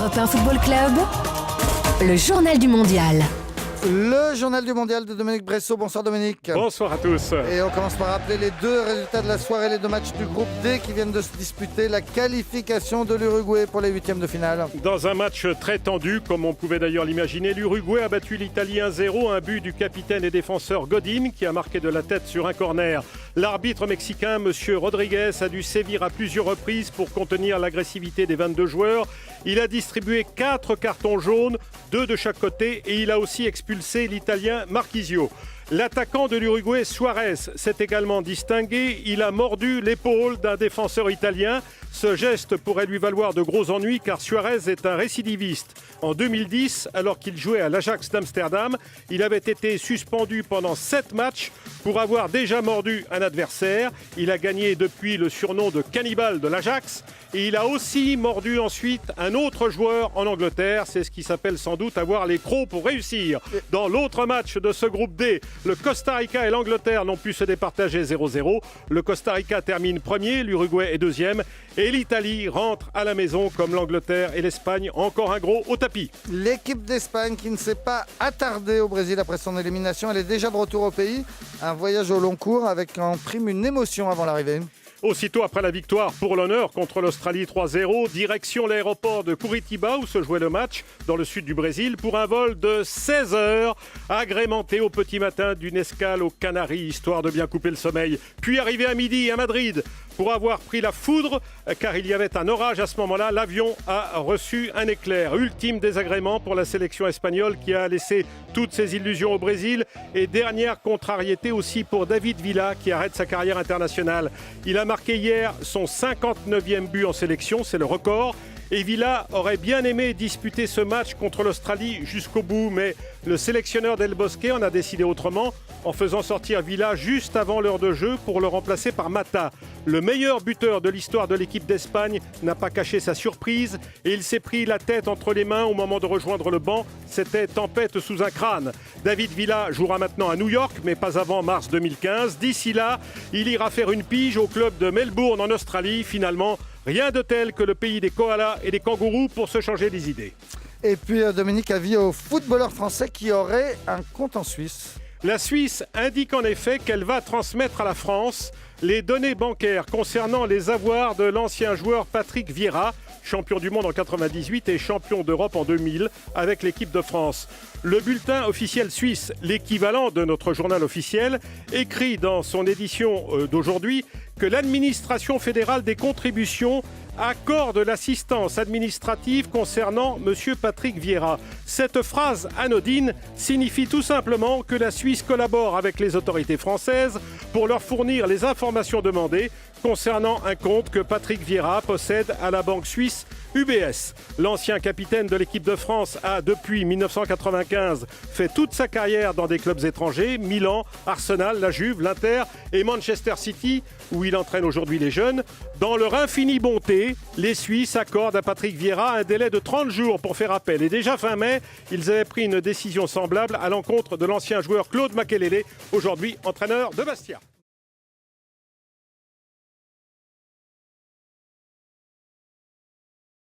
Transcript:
Europe 1 Football Club, le journal du mondial. Le journal du mondial de Dominique Bressot. Bonsoir Dominique. Bonsoir à tous. Et on commence par rappeler les deux résultats de la soirée, les deux matchs du groupe D qui viennent de se disputer, la qualification de l'Uruguay pour les huitièmes de finale. Dans un match très tendu, comme on pouvait d'ailleurs l'imaginer, l'Uruguay a battu l'Italie 1-0, un but du capitaine et défenseur Godin qui a marqué de la tête sur un corner. L'arbitre mexicain, M. Rodriguez, a dû sévir à plusieurs reprises pour contenir l'agressivité des 22 joueurs. Il a distribué 4 cartons jaunes, 2 de chaque côté, et il a aussi expulsé l'Italien Marchisio. L'attaquant de l'Uruguay, Suarez, s'est également distingué. Il a mordu l'épaule d'un défenseur italien. Ce geste pourrait lui valoir de gros ennuis car Suarez est un récidiviste. En 2010, alors qu'il jouait à l'Ajax d'Amsterdam, il avait été suspendu pendant 7 matchs pour avoir déjà mordu un adversaire. Il a gagné depuis le surnom de cannibale de l'Ajax et il a aussi mordu ensuite un autre joueur en Angleterre. C'est ce qui s'appelle sans doute avoir les crocs pour réussir. Dans l'autre match de ce groupe D, le Costa Rica et l'Angleterre n'ont pu se départager 0-0. Le Costa Rica termine premier, l'Uruguay est deuxième. Et l'Italie rentre à la maison comme l'Angleterre et l'Espagne, encore un gros au tapis. L'équipe d'Espagne qui ne s'est pas attardée au Brésil après son élimination, elle est déjà de retour au pays. Un voyage au long cours avec en prime une émotion avant l'arrivée. Aussitôt après la victoire pour l'honneur contre l'Australie 3-0, direction l'aéroport de Curitiba où se jouait le match dans le sud du Brésil pour un vol de 16 heures agrémenté au petit matin d'une escale aux Canaries histoire de bien couper le sommeil. Puis arrivé à midi à Madrid pour avoir pris la foudre car il y avait un orage à ce moment-là, l'avion a reçu un éclair. Ultime désagrément pour la sélection espagnole qui a laissé toutes ses illusions au Brésil et dernière contrariété aussi pour David Villa qui arrête sa carrière internationale. Il a marqué hier son 59e but en sélection, c'est le record. Et Villa aurait bien aimé disputer ce match contre l'Australie jusqu'au bout, mais le sélectionneur Del Bosque en a décidé autrement en faisant sortir Villa juste avant l'heure de jeu pour le remplacer par Mata. Le meilleur buteur de l'histoire de l'équipe d'Espagne n'a pas caché sa surprise et il s'est pris la tête entre les mains au moment de rejoindre le banc. C'était tempête sous un crâne. David Villa jouera maintenant à New York, mais pas avant mars 2015. D'ici là, il ira faire une pige au club de Melbourne en Australie. Finalement, rien de tel que le pays des koalas et des kangourous pour se changer les idées. Et puis Dominique, avis aux footballeurs français qui auraient un compte en Suisse. La Suisse indique en effet qu'elle va transmettre à la France les données bancaires concernant les avoirs de l'ancien joueur Patrick Vieira, champion du monde en 98 et champion d'Europe en 2000 avec l'équipe de France. Le bulletin officiel suisse, l'équivalent de notre journal officiel, écrit dans son édition d'aujourd'hui que l'administration fédérale des contributions accorde l'assistance administrative concernant M. Patrick Vieira. Cette phrase anodine signifie tout simplement que la Suisse collabore avec les autorités françaises pour leur fournir les informations demandées concernant un compte que Patrick Vieira possède à la banque suisse UBS. L'ancien capitaine de l'équipe de France a, depuis 1995, fait toute sa carrière dans des clubs étrangers, Milan, Arsenal, la Juve, l'Inter et Manchester City, où il entraîne aujourd'hui les jeunes. Dans leur infinie bonté, les Suisses accordent à Patrick Vieira un délai de 30 jours pour faire appel. Et déjà fin mai, ils avaient pris une décision semblable à l'encontre de l'ancien joueur Claude Makelele, aujourd'hui entraîneur de Bastia.